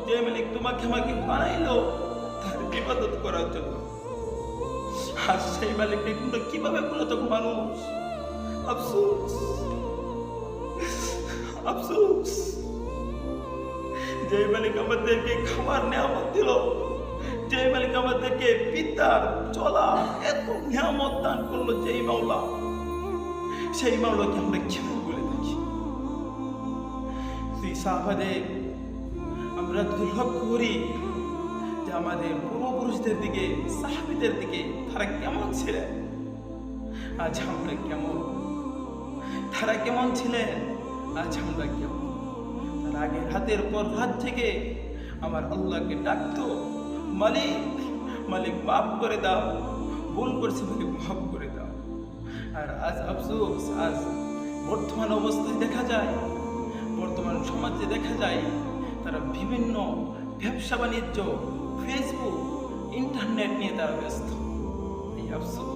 যে মালিক তোমাকে আমাকে বানাইলো তার ইবাদত করার জন্য, আর সেই মালিককে তোমরা কিভাবে বলো তখন মানুষ? আফসোস, আফসোস। যে মালিক আমাদেরকে খাবার নিয়ামত দিল, যে মালিক আমাদেরকে পিতার চলা এত নিয়ামত দান করলো, যেই মাওলা, সেই মাওলাকে আমরা কিভাবে বলে থাকি? সেই সাহাবাদের আমরা দুর্লভ করি যে আমাদের পূর্বপুরুষদের দিকে, সাহাবীদের দিকে তারা কেমন ছিলেন, আজ আমরা কেমন? তারা কেমন ছিলেন, আজ আমরা কেমন? তার আগে রাতের পর রাত থেকে আমার আল্লাহকে ডাকতো, মালিক, মালিক মাফ করে দাও, ভুল করছে মালিক মাফ করে দাও। আর আজ আফসোস, আজ বর্তমান অবস্থায় দেখা যায়, বর্তমান সমাজে দেখা যায় তারা বিভিন্ন ব্যবসা বাণিজ্য, ফেসবুক, ইন্টারনেট নিয়ে তারা ব্যস্ত। এই আফসোস।